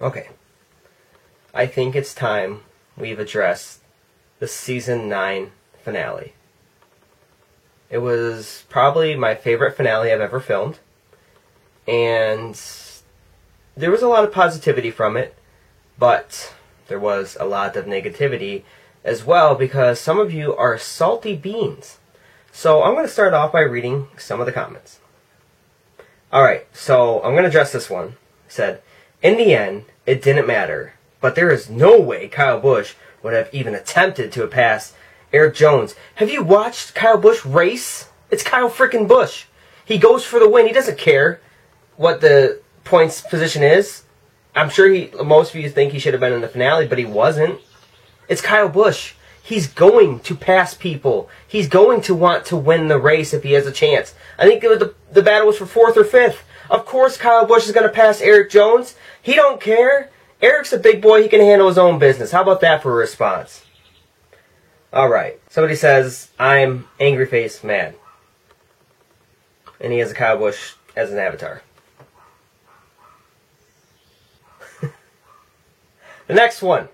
Okay. I think it's time we've addressed the Season 9 finale. It was probably my favorite finale I've ever filmed. And there was a lot of positivity from it, but there was a lot of negativity as well because some of you are salty beans. So I'm going to start off by reading some of the comments. Alright, so I'm going to address this one. It said, in the end, it didn't matter, but there is no way Kyle Busch would have even attempted to pass Erik Jones. Have you watched Kyle Busch race? It's Kyle frickin' Busch. He goes for the win. He doesn't care what the points position is. I'm sure most of you think he should have been in the finale, but he wasn't. It's Kyle Busch. He's going to pass people. He's going to want to win the race if he has a chance. I think the battle was for 4th or 5th. Of course Kyle Busch is going to pass Erik Jones. He don't care. Eric's a big boy. He can handle his own business. How about that for a response? Alright. Somebody says, I'm angry face mad. And he has a Kyle Busch as an avatar. The next one.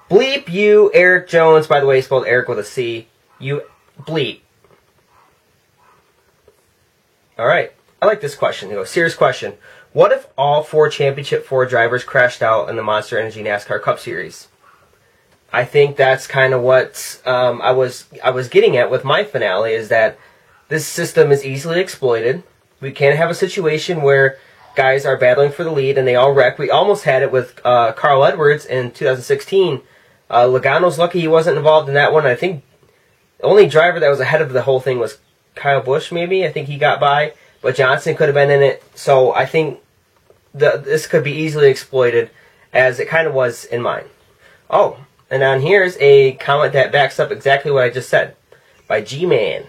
Bleep you, Erik Jones. By the way, he spelled Eric with a C. You bleep. Alright. I like this question. Serious question. What if all 4 Championship 4 drivers crashed out in the Monster Energy NASCAR Cup Series? I think that's kind of what I was getting at with my finale, is that this system is easily exploited. We can't have a situation where guys are battling for the lead and they all wreck. We almost had it with Carl Edwards in 2016. Logano's lucky he wasn't involved in that one. I think the only driver that was ahead of the whole thing was Kyle Busch, maybe. I think he got by. But Johnson could have been in it. So I think this could be easily exploited, as it kind of was in mine. Oh, and on here's a comment that backs up exactly what I just said. By G-Man.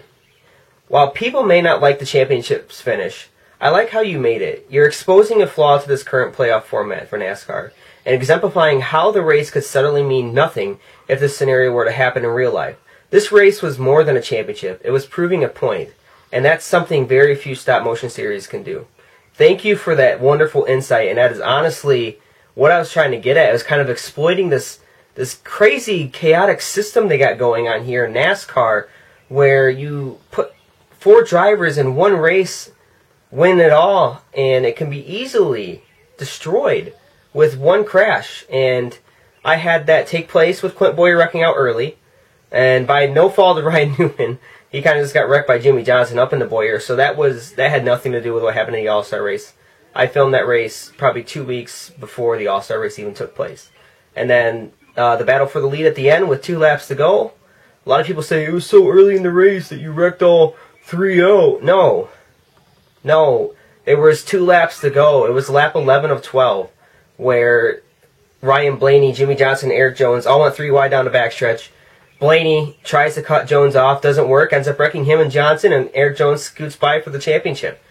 While people may not like the championship's finish, I like how you made it. You're exposing a flaw to this current playoff format for NASCAR, and exemplifying how the race could suddenly mean nothing if this scenario were to happen in real life. This race was more than a championship. It was proving a point, and that's something very few stop-motion series can do. Thank you for that wonderful insight, and that is honestly what I was trying to get at. It was kind of exploiting this crazy, chaotic system they got going on here in NASCAR, where you put 4 drivers in one race, win it all, and it can be easily destroyed with one crash. And I had that take place with Clint Bowyer wrecking out early, and by no fault of Ryan Newman, he kind of just got wrecked by Jimmie Johnson up into Bowyer. So that had nothing to do with what happened in the All-Star race. I filmed that race probably 2 weeks before the All-Star race even took place. And then the battle for the lead at the end with 2 laps to go. A lot of people say it was so early in the race that you wrecked all 3-0. No, there was 2 laps to go. It was lap 11 of 12, where Ryan Blaney, Jimmie Johnson, and Erik Jones all went 3 wide down the backstretch. Blaney tries to cut Jones off, doesn't work, ends up wrecking him and Johnson, and Erik Jones scoots by for the championship.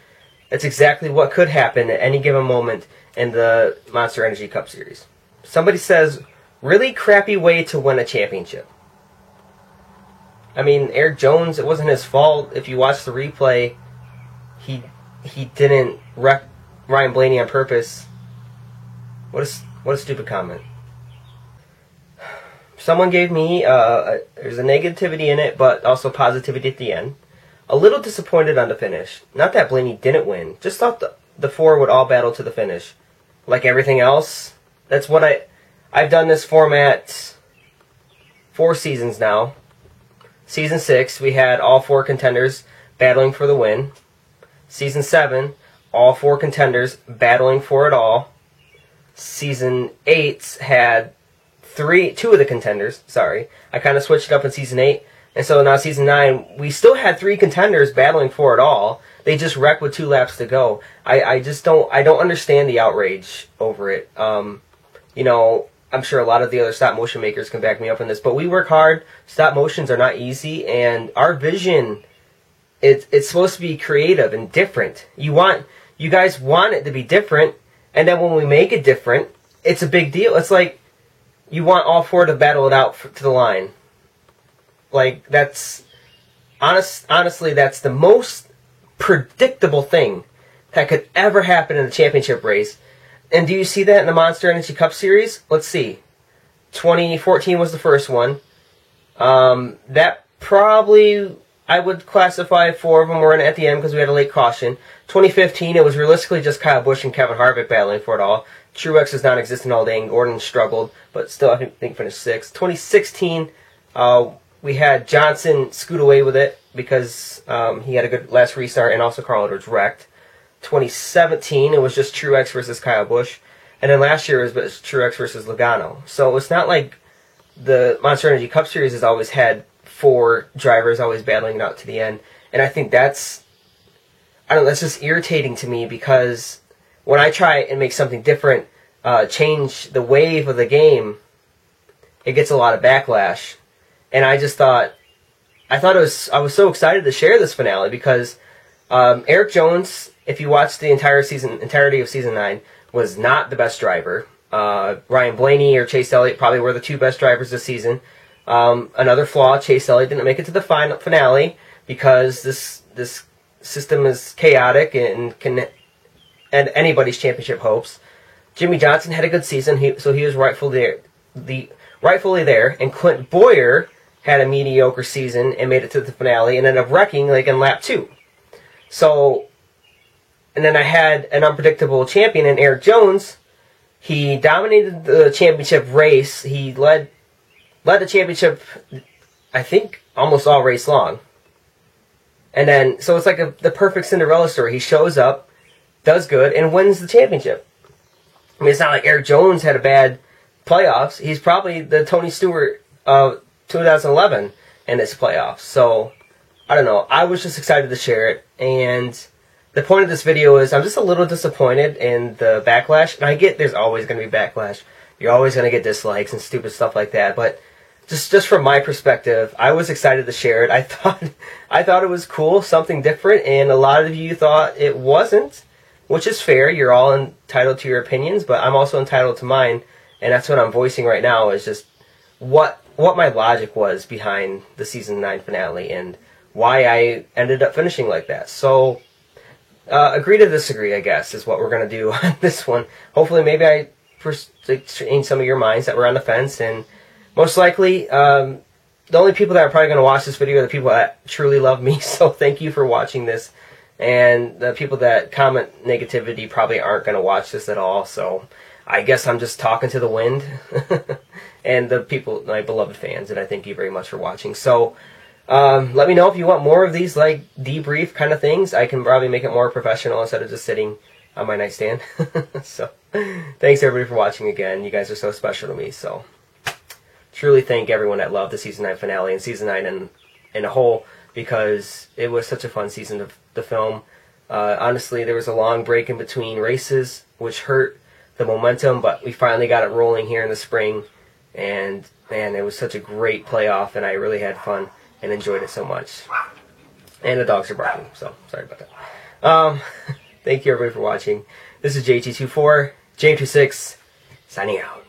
That's exactly what could happen at any given moment in the Monster Energy Cup Series. Somebody says, really crappy way to win a championship. I mean, Erik Jones, it wasn't his fault. If you watch the replay, he didn't wreck Ryan Blaney on purpose. What a stupid comment. Someone gave me, there's a negativity in it, but also positivity at the end. A little disappointed on the finish. Not that Blaney didn't win. Just thought the 4 would all battle to the finish. Like everything else. That's what I've done this format 4 seasons now. Season 6, we had all 4 contenders battling for the win. Season 7, all 4 contenders battling for it all. Season 8 had 2 of the contenders. Sorry. I kind of switched it up in Season 8. And so now Season 9, we still had 3 contenders battling for it all. They just wrecked with 2 laps to go. I don't understand the outrage over it. I'm sure a lot of the other stop motion makers can back me up on this, but we work hard. Stop motions are not easy, and our vision, it's supposed to be creative and different. You guys want it to be different, and then when we make it different, it's a big deal. It's like you want all 4 to battle it out to the line. Like, that's honestly, that's the most predictable thing that could ever happen in a championship race. And do you see that in the Monster Energy Cup Series? Let's see. 2014 was the first one. That probably, I would classify 4 of them were in at the end because we had a late caution. 2015, it was realistically just Kyle Busch and Kevin Harvick battling for it all. Truex was non-existent all day, and Gordon struggled, but still I think finished 6th. 2016, we had Johnson scoot away with it because he had a good last restart, and also Carl Edwards wrecked. 2017, it was just Truex versus Kyle Busch. And then last year it was Truex versus Logano. So it's not like the Monster Energy Cup Series has always had 4 drivers always battling it out to the end. And I think that's just irritating to me because when I try and make something different, change the wave of the game, it gets a lot of backlash. And I just thought, I was so excited to share this finale because Erik Jones, if you watched the entirety of season 9, was not the best driver. Ryan Blaney or Chase Elliott probably were the 2 best drivers this season. Another flaw, Chase Elliott didn't make it to the finale because this system is chaotic and can end anybody's championship hopes. Jimmy Johnson had a good season, so he was rightfully there. And Clint Bowyer had a mediocre season and made it to the finale and ended up wrecking like in lap 2. So, and then I had an unpredictable champion in Erik Jones. He dominated the championship race. He led the championship, I think, almost all race long. And then, so it's like the perfect Cinderella story. He shows up, does good, and wins the championship. I mean, it's not like Erik Jones had a bad playoffs. He's probably the Tony Stewart of 2011 in this playoffs. So, I don't know. I was just excited to share it. And the point of this video is I'm just a little disappointed in the backlash. And I get there's always going to be backlash. You're always going to get dislikes and stupid stuff like that. But just from my perspective, I was excited to share it. I thought it was cool, something different. And a lot of you thought it wasn't, which is fair. You're all entitled to your opinions, but I'm also entitled to mine. And that's what I'm voicing right now is just what my logic was behind the season 9 finale and why I ended up finishing like that. So, agree to disagree, I guess, is what we're going to do on this one. Hopefully, maybe I change some of your minds that were on the fence. And most likely, the only people that are probably going to watch this video are the people that truly love me. So thank you for watching this. And the people that comment negativity probably aren't going to watch this at all. So I guess I'm just talking to the wind. And the people, my beloved fans, and I thank you very much for watching. So, let me know if you want more of these, like, debrief kind of things. I can probably make it more professional instead of just sitting on my nightstand. So, thanks everybody for watching again. You guys are so special to me. So, truly thank everyone that loved the Season 9 finale and Season 9 in a whole, because it was such a fun season to film. Honestly, there was a long break in between races, which hurt the momentum, but we finally got it rolling here in the spring. And, man, it was such a great playoff, and I really had fun and enjoyed it so much. And the dogs are barking, so sorry about that. Thank you everybody for watching. This is JT24, James26, signing out.